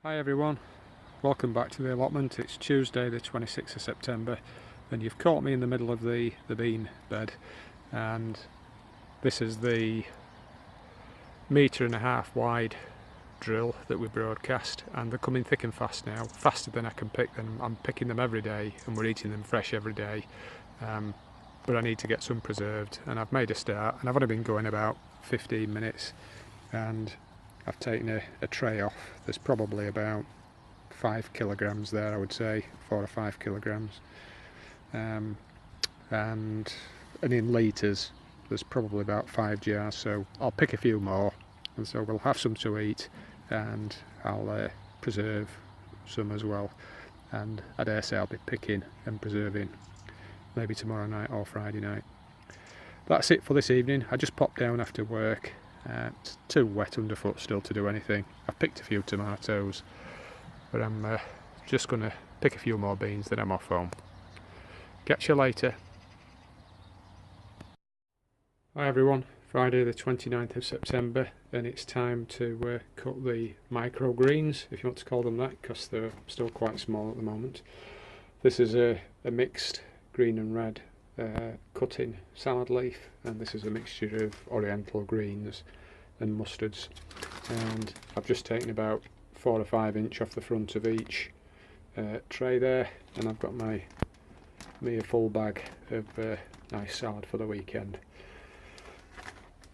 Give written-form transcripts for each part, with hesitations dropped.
Hi everyone, welcome back to the allotment. It's Tuesday the 26th of September and you've caught me in the middle of the bean bed, and this is the 1.5 metre wide drill that we broadcast, and they're coming thick and fast now, faster than I can pick them. I'm picking them every day and we're eating them fresh every day, but I need to get some preserved, and I've made a start and I've only been going about 15 minutes and I've taken a tray off. There's probably about 5 kilograms there, I would say, 4 or 5 kilograms, and in litres there's probably about 5 jars, so I'll pick a few more, and so we'll have some to eat and I'll preserve some as well, and I dare say I'll be picking and preserving maybe tomorrow night or Friday night. That's it for this evening. I just popped down after work. It's too wet underfoot still to do anything. I've picked a few tomatoes, but I'm just going to pick a few more beans, then I'm off home. Catch you later. Hi everyone, Friday the 29th of September, and it's time to cut the microgreens, if you want to call them that, because they're still quite small at the moment. This is a mixed green and red cutting salad leaf, and this is a mixture of oriental greens and mustards, and I've just taken about 4 or 5 inch off the front of each tray there, and I've got me a full bag of nice salad for the weekend.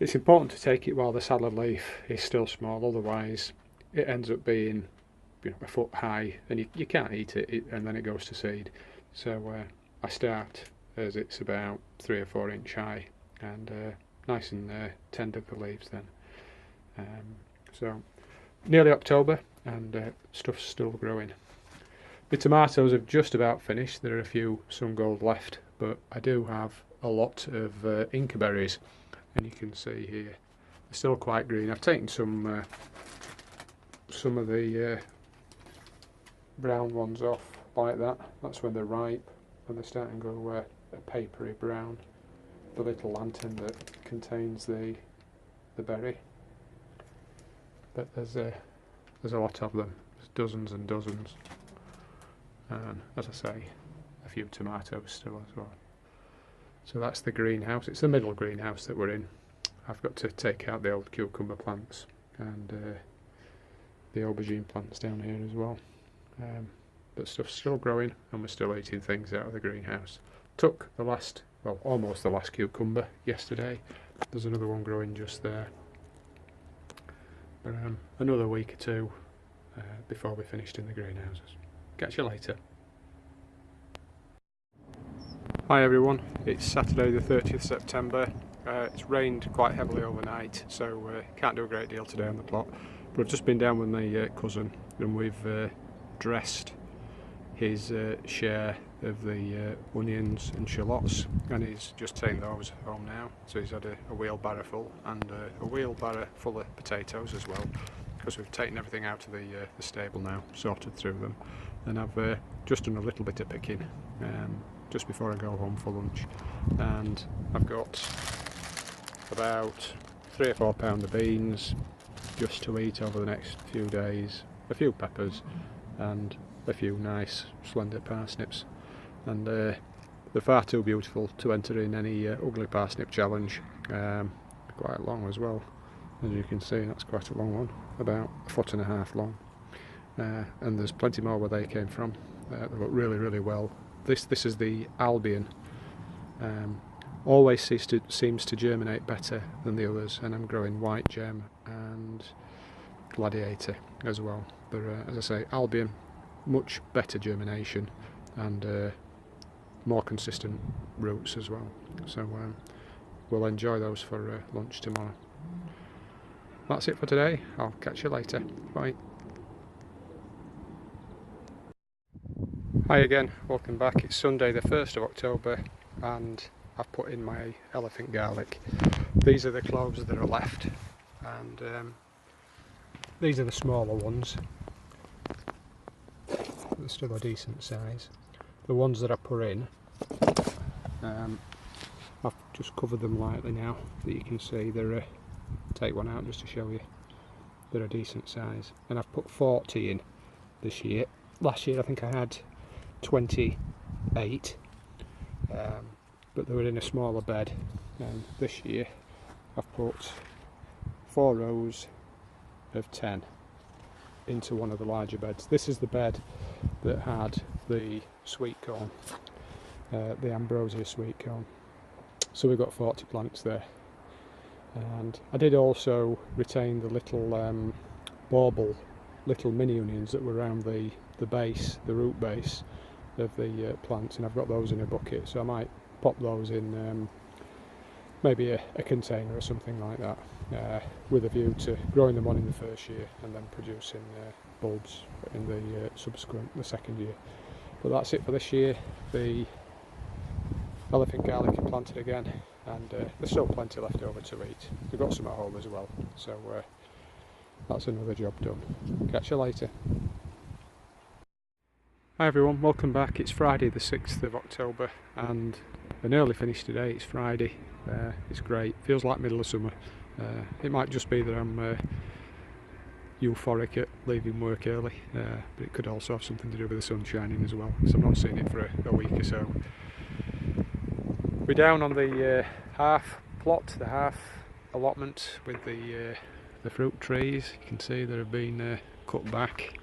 It's important to take it while the salad leaf is still small, otherwise it ends up being, you know, a foot high and you can't eat it, and then it goes to seed. So I start as it's about 3 or 4 inch high, and nice and tender the leaves then. So nearly October and stuff's still growing. The tomatoes have just about finished. There are a few sun gold left, but I do have a lot of inca berries, and you can see here they're still quite green. I've taken some of the brown ones off like that. That's when they're ripe, and they're starting to go a papery brown. The little lantern that contains the berry, but there's a lot of them. There's dozens and dozens, and as I say, a few tomatoes still as well. So that's the greenhouse. It's the middle greenhouse that we're in. I've got to take out the old cucumber plants and the aubergine plants down here as well, but stuff's still growing and we're still eating things out of the greenhouse. Took the last, well, almost the last cucumber yesterday. There's another one growing just there, but another week or two before we're finished in the greenhouses. Catch you later. Hi everyone, it's Saturday the 30th September. It's rained quite heavily overnight, so can't do a great deal today on the plot, but I've just been down with my cousin and we've dressed his share of the onions and shallots, and he's just taken those home now. So he's had a wheelbarrow full, and a wheelbarrow full of potatoes as well, because we've taken everything out of the stable now, sorted through them, and I've just done a little bit of picking just before I go home for lunch, and I've got about 3 or 4 pound of beans just to eat over the next few days, a few peppers and a few nice slender parsnips, and they're far too beautiful to enter in any ugly parsnip challenge. Quite long as well, as you can see. That's quite a long one, about 1.5 foot long, and there's plenty more where they came from. They look really well. This is the Albion. Always seems to germinate better than the others, and I'm growing White Gem and Gladiator as well, but as I say, Albion, much better germination and more consistent roots as well, so we'll enjoy those for lunch tomorrow. That's it for today. I'll catch you later. Bye. Hi again, welcome back. It's Sunday the 1st of October and I've put in my elephant garlic. These are the cloves that are left, and these are the smaller ones. They're still a decent size. The ones that I put in, I've just covered them lightly now, that you can see. They're take one out just to show you. They're a decent size, and I've put 40 in this year. Last year I think I had 28, but they were in a smaller bed. This year I've put 4 rows of 10 into one of the larger beds. This is the bed that had the sweet corn, the ambrosia sweet corn. So we've got 40 plants there. And I did also retain the little bauble, little mini onions that were around the base, the root base of the plants, and I've got those in a bucket, so I might pop those in maybe a container or something like that, with a view to growing them on in the first year and then producing bulbs in the second year. But that's it for this year. The elephant garlic are planted again, and there's still plenty left over to eat. We've got some at home as well, so that's another job done. Catch you later. Hi everyone, welcome back. It's Friday the 6th of October and an early finish today. It's Friday. It's great. Feels like middle of summer. It might just be that I'm euphoric at leaving work early, but it could also have something to do with the sun shining as well, so I'm not seeing it for a week or so. We're down on the half plot, the half allotment with the fruit trees. You can see that have been cut back,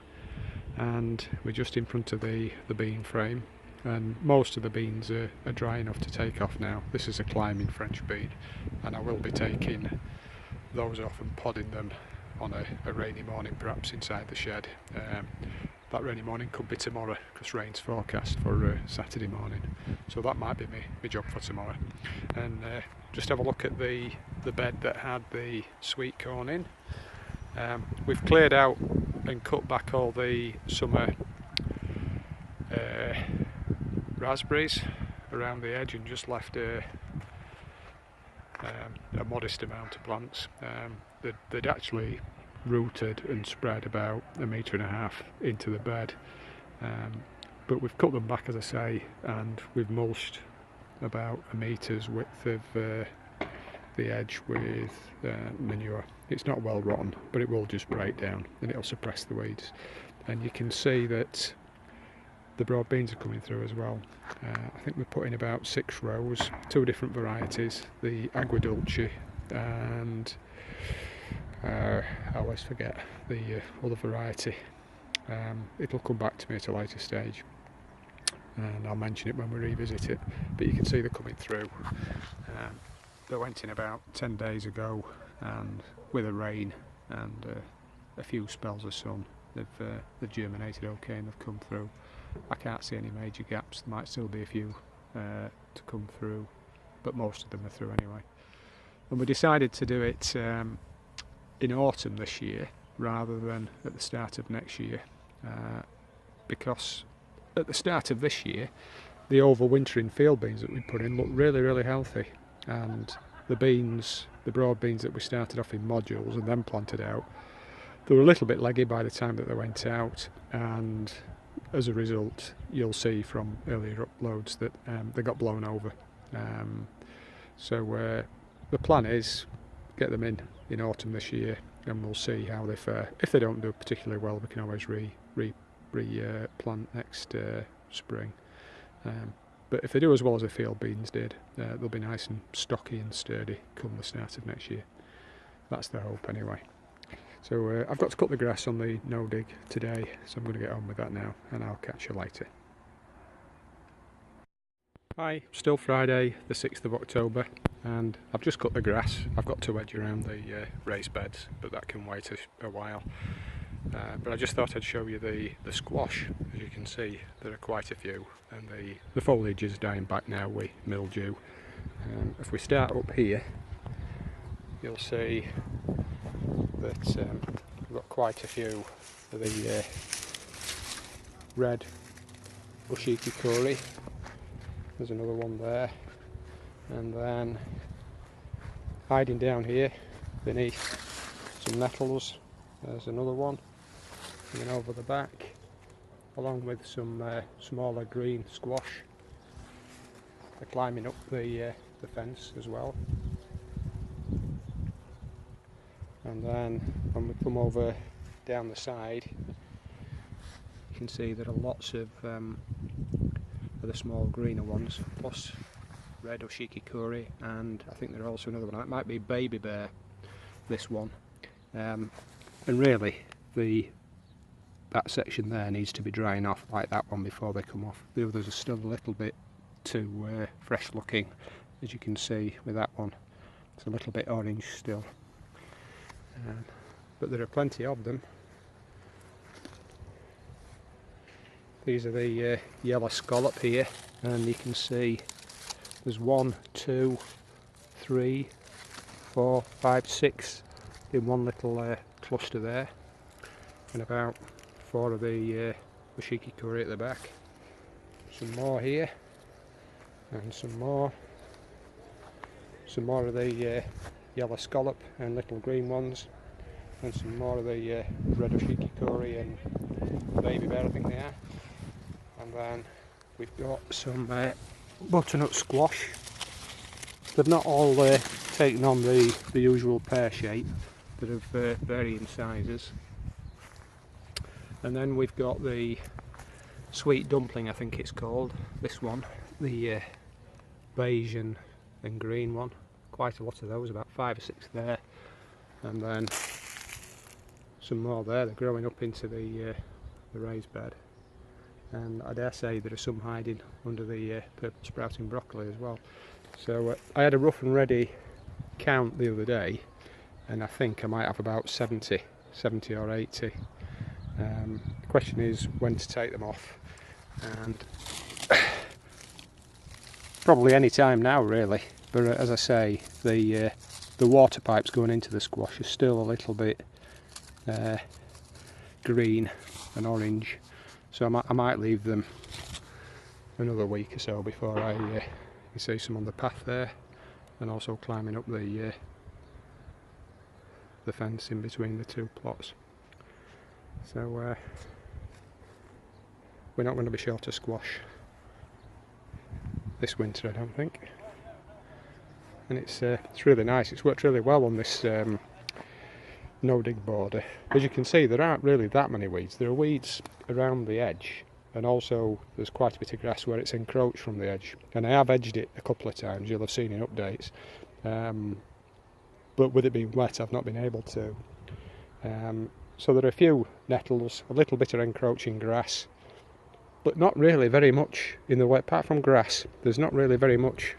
and we're just in front of the bean frame, and most of the beans are dry enough to take off now. This is a climbing French bean, and I will be taking those off and podding them on a rainy morning, perhaps inside the shed. That rainy morning could be tomorrow because rain's forecast for Saturday morning, so that might be my job for tomorrow. And just have a look at the bed that had the sweet corn in. We've cleared out and cut back all the summer raspberries around the edge and just left a modest amount of plants. They'd actually rooted and spread about 1.5 meters into the bed, but we've cut them back, as I say, and we've mulched about 1 meter's width of the edge with manure. It's not well rotten, but it will just break down and it'll suppress the weeds. And you can see that the broad beans are coming through as well. I think we're putting about 6 rows, 2 different varieties, the Agudulce and I always forget the other variety. It'll come back to me at a later stage and I'll mention it when we revisit it, but you can see they're coming through. They went in about 10 days ago, and with a rain and a few spells of sun, they've germinated okay and they've come through. I can't see any major gaps. There might still be a few to come through, but most of them are through anyway. And we decided to do it in autumn this year rather than at the start of next year, because at the start of this year the overwintering field beans that we put in looked really healthy, and the beans, the broad beans that we started off in modules and then planted out, they were a little bit leggy by the time that they went out, and as a result you'll see from earlier uploads that they got blown over. So the plan is get them in autumn this year, and we'll see how they fare. If they don't do particularly well, we can always plant next spring. But if they do as well as the field beans did, they'll be nice and stocky and sturdy come the start of next year. That's the hope anyway. So I've got to cut the grass on the no-dig today, so I'm going to get on with that now, and I'll catch you later. Hi, still Friday the 6th of October, and I've just cut the grass. I've got to edge around the raised beds, but that can wait a while. But I just thought I'd show you the squash. As you can see, there are quite a few, and the foliage is dying back now with mildew. If we start up here, you'll see that we've got quite a few of the red ushikikori. There's another one there, and then hiding down here beneath some nettles there's another one, and then over the back, along with some smaller green squash. They're climbing up the fence as well. And then when we come over down the side, can see there are lots of the small greener ones, plus red oshikikuri, and I think there are also another one. It might be baby bear, this one. And really, that section there needs to be drying off like that one before they come off. The others are still a little bit too fresh looking, as you can see with that one. It's a little bit orange still, but there are plenty of them. These are the yellow scallop here, and you can see there's 1, 2, 3, 4, 5, 6 in one little cluster there, and about 4 of the oshikikuri at the back. Some more here, and some more of the yellow scallop and little green ones, and some more of the red oshikikuri and baby bear, I think they are. And then we've got some butternut squash. They've not all taken on the usual pear shape, that of varying sizes. And then we've got the sweet dumpling, I think it's called, this one, the beige and green one. Quite a lot of those, about 5 or 6 there, and then some more there. They're growing up into the raised bed, and I dare say there are some hiding under the purple sprouting broccoli as well. So I had a rough and ready count the other day, and I think I might have about 70 or 80. The question is when to take them off, and probably any time now really. But as I say, the water pipes going into the squash are still a little bit green and orange, so I might leave them another week or so before you see some on the path there, and also climbing up the fence in between the 2 plots. So we're not going to be short of squash this winter, I don't think. And it's really nice. It's worked really well on this no dig border. As you can see, there aren't really that many weeds. There are weeds around the edge, and also there's quite a bit of grass where it's encroached from the edge. And I have edged it a couple of times, you'll have seen in updates. But with it being wet, I've not been able to. So there are a few nettles, a little bit of encroaching grass, but not really very much in the way, apart from grass, there's not really very much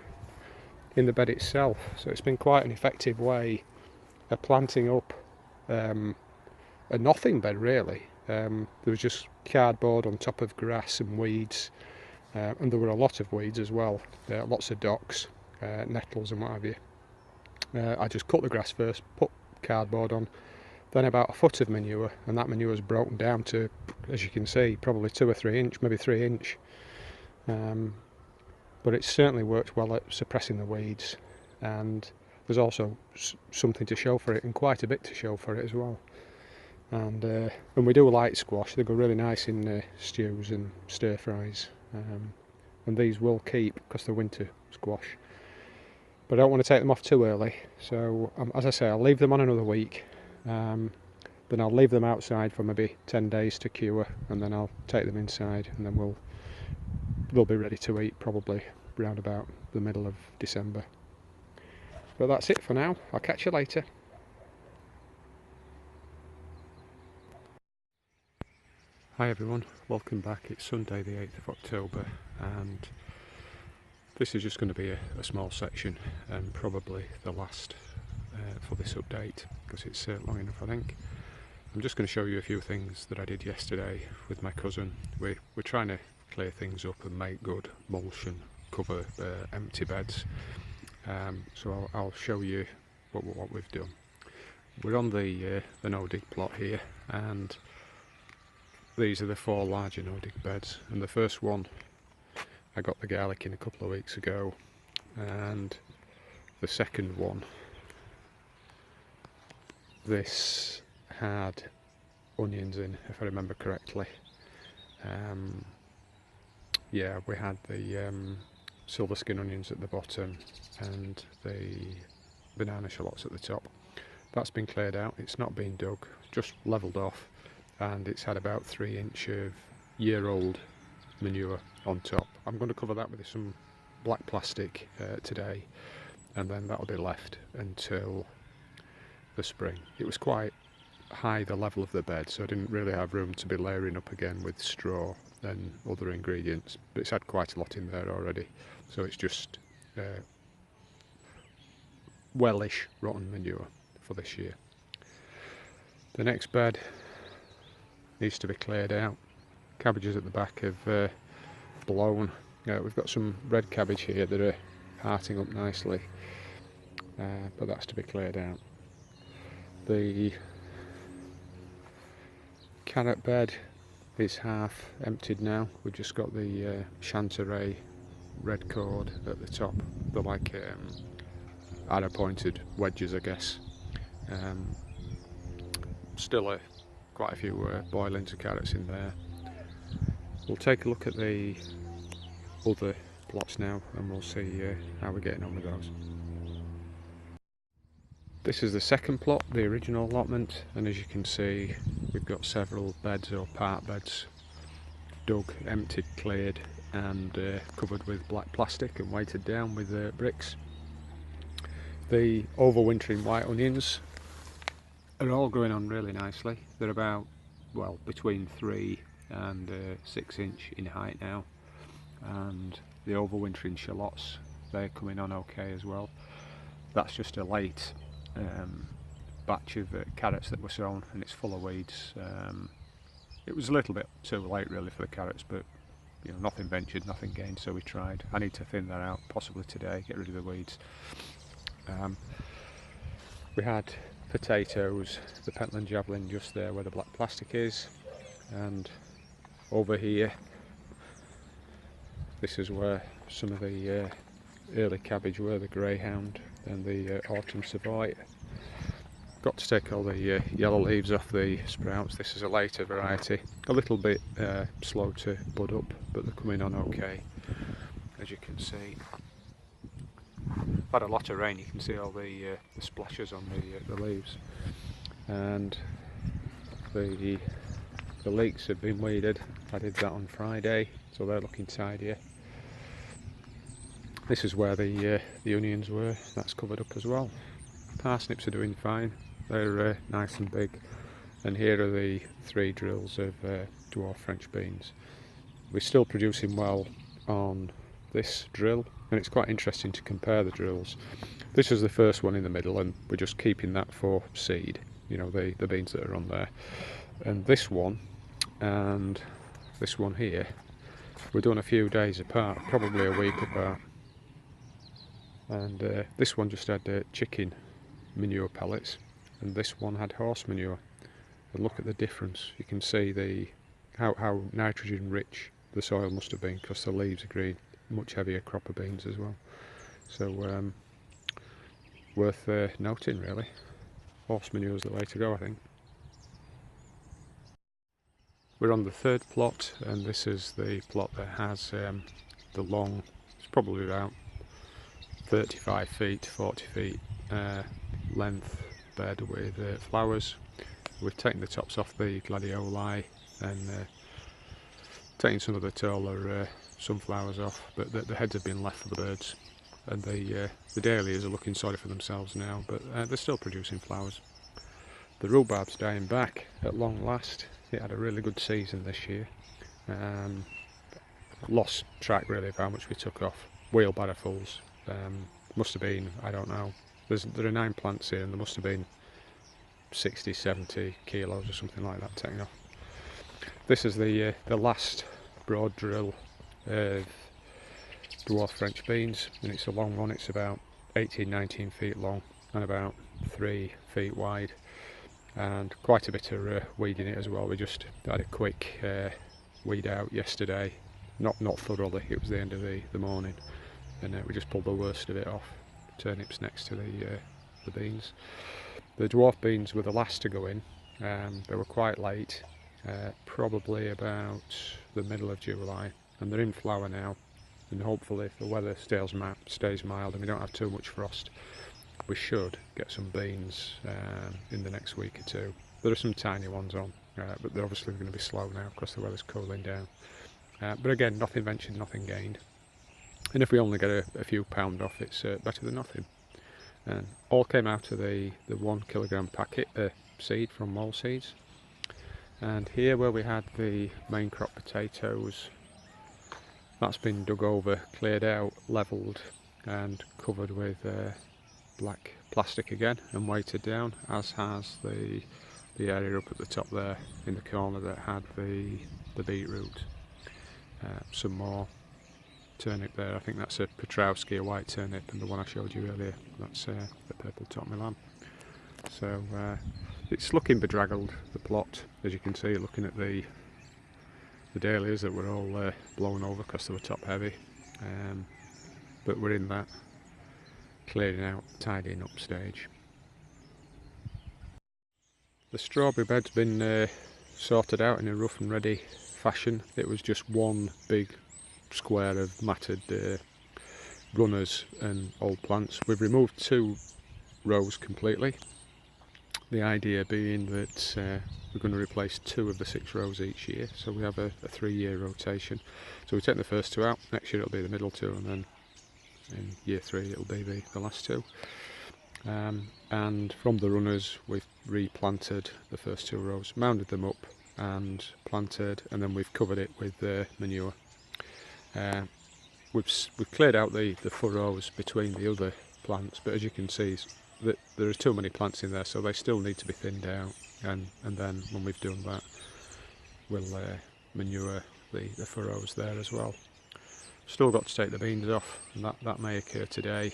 in the bed itself. So it's been quite an effective way of planting up a nothing bed really. There was just cardboard on top of grass and weeds, and there were a lot of weeds as well, lots of docks, nettles and what have you. I just cut the grass first, put cardboard on, then about a foot of manure, and that manure is broken down to, as you can see, probably 2 or 3 inch, maybe 3 inch. But it certainly works well at suppressing the weeds, and there's also something to show for it, and quite a bit to show for it as well. And we do light squash. They go really nice in stews and stir fries, and these will keep because they're winter squash. But I don't want to take them off too early, so as I say, I'll leave them on another week. Then I'll leave them outside for maybe 10 days to cure, and then I'll take them inside, and then they'll be ready to eat probably round about the middle of December. But that's it for now. I'll catch you later. Hi everyone, welcome back. It's Sunday the 8th of October, and this is just going to be a small section, and probably the last for this update, because it's long enough I think. I'm just going to show you a few things that I did yesterday with my cousin. We're trying to clear things up and make good mulch and cover empty beds. So I'll show you what we've done. We're on the no dig plot here, and these are the 4 larger no dig beds. And the first one, I got the garlic in a couple of weeks ago, and the second one, this had onions in, if I remember correctly. Yeah, we had the silver skin onions at the bottom and the banana shallots at the top. That's been cleared out, it's not been dug, just levelled off, and it's had about 3 inch of year-old manure on top. I'm going to cover that with some black plastic today, and then that'll be left until the spring. It was quite high, the level of the bed, so I didn't really have room to be layering up again with straw and other ingredients, but it's had quite a lot in there already, so it's just wellish rotten manure for this year. The next bed needs to be cleared out. Cabbages at the back have blown. We've got some red cabbage here that are hearting up nicely, but that's to be cleared out. The carrot bed is half emptied now. We've just got the Chanteray red cord at the top. They're like arrow pointed wedges, I guess. Still quite a few boilings of carrots in there. We'll take a look at the other plots now and we'll see how we're getting on with those. This is the second plot, the original allotment, and as you can see we've got several beds or part beds dug, emptied, cleared and covered with black plastic and weighted down with bricks. The overwintering white onions are all going on really nicely. They're about, well, between 3 and 6 inch in height now, and the overwintering shallots, they're coming on okay as well. That's just a late batch of carrots that were sown, and it's full of weeds. It was a little bit too late really for the carrots, but you know, nothing ventured, nothing gained, so we tried. I need to thin that out possibly today, get rid of the weeds. We had potatoes, the Pentland Javelin just there where the black plastic is, and over here this is where some of the early cabbage were, the Greyhound and the Autumn Savoy. Got to take all the yellow leaves off the sprouts. This is a later variety, a little bit slow to bud up, but they're coming on okay, as you can see. Had a lot of rain, you can see all the splashes on the leaves, and the leeks have been weeded. I did that on Friday, so they're looking tidier. This is where the onions were, that's covered up as well. Parsnips are doing fine, they're nice and big, and here are the 3 drills of dwarf French beans. We're still producing well on this drill, and it's quite interesting to compare the drills. This is the first one in the middle, and we're just keeping that for seed, you know, the beans that are on there. And this one and this one here were done a few days apart, probably a week apart. And this one just had chicken manure pellets, and this one had horse manure. And look at the difference. You can see how nitrogen rich the soil must have been, because the leaves are green. Much heavier crop of beans as well. So worth noting really. Horse manure is the way to go, I think. We're on the third plot, and this is the plot that has the long, it's probably about 35 feet, 40 feet length bed with flowers. We've taken the tops off the gladioli and taken some of the taller sunflowers off, but the heads have been left for the birds, and the dahlias are looking sorry for themselves now, but they're still producing flowers. The rhubarb's dying back at long last. It had a really good season this year. Lost track really of how much we took off. Wheelbarrowfuls. Must have been, I don't know, there are 9 plants here, and there must have been 60, 70 kilos or something like that taken off. This is the last broad drill of dwarf French beans, and it's a long one. It's about 18-19 feet long and about 3 feet wide, and quite a bit of weed in it as well. We just had a quick weed out yesterday, not thoroughly, it was the end of the morning, and we just pulled the worst of it off. Turnips next to the beans. The dwarf beans were the last to go in. They were quite late, probably about the middle of July, and they're in flower now, and hopefully if the weather stays mild and we don't have too much frost, we should get some beans in the next week or two. There are some tiny ones on, but they're obviously going to be slow now because the weather's cooling down. But again, nothing ventured, nothing gained. And if we only get a few pound off, it's better than nothing. And all came out of the 1 kilogram packet seed from Mole Seeds. And here where we had the main crop potatoes, that's been dug over, cleared out, levelled and covered with black plastic again and weighted down, as has the area up at the top there in the corner that had the beetroot. Some more turnip there. I think that's a Petrowski, a white turnip, and the one I showed you earlier, that's the purple top Milan. So it's looking bedraggled, the plot, as you can see, looking at the dahlias that were all blown over because they were top heavy. But we're in that clearing out, tidying up stage. The strawberry bed's been sorted out in a rough and ready fashion. It was just one big square of matted runners and old plants. We've removed 2 rows completely. The idea being that we're going to replace 2 of the 6 rows each year, so we have a 3-year rotation. So we take the first 2 out, next year it'll be the middle 2, and then in year 3 it'll be the last 2. And from the runners we've replanted the first 2 rows, mounded them up and planted, and then we've covered it with manure. We've cleared out the furrows between the other plants, but as you can see that there are too many plants in there, so they still need to be thinned out, and then when we've done that we'll manure the furrows there as well. Still got to take the beans off, and that may occur today,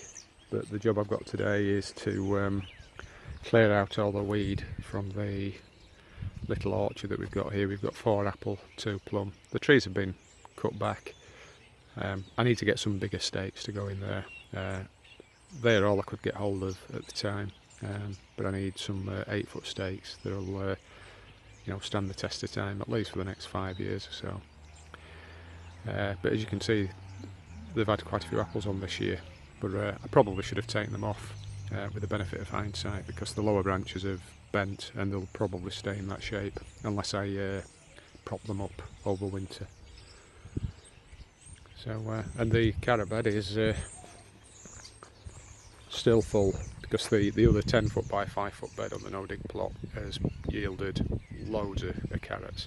but the job I've got today is to clear out all the weed from the little orchard that we've got here. We've got 4 apple, 2 plum. The trees have been cut back. I need to get some bigger stakes to go in there. They're all I could get hold of at the time, but I need some 8-foot stakes that'll stand the test of time, at least for the next 5 years or so. But as you can see, they've had quite a few apples on this year, but I probably should have taken them off with the benefit of hindsight, because the lower branches have bent and they'll probably stay in that shape unless I prop them up over winter. So and the carrot bed is still full, because the other 10-foot by 5-foot bed on the no-dig plot has yielded loads of carrots.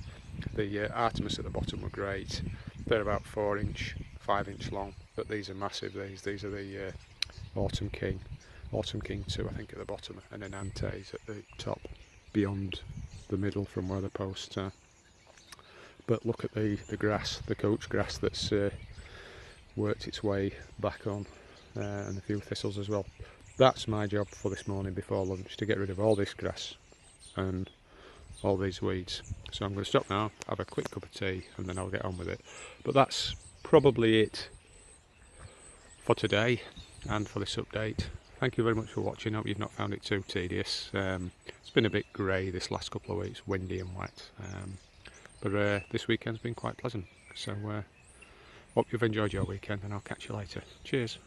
The Artemis at the bottom were great. They're about 4-inch, 5-inch long, but these are massive. These are the Autumn King 2, I think, at the bottom, and then Antes at the top, beyond the middle from where the posts are. But look at the grass, the coach grass that's worked its way back on, and a few thistles as well. That's my job for this morning before lunch, to get rid of all this grass and all these weeds. So I'm going to stop now, have a quick cup of tea, and then I'll get on with it. But that's probably it for today and for this update. Thank you very much for watching. I hope you've not found it too tedious. It's been a bit grey this last couple of weeks, windy and wet, but this weekend's been quite pleasant. So hope you've enjoyed your weekend, and I'll catch you later. Cheers.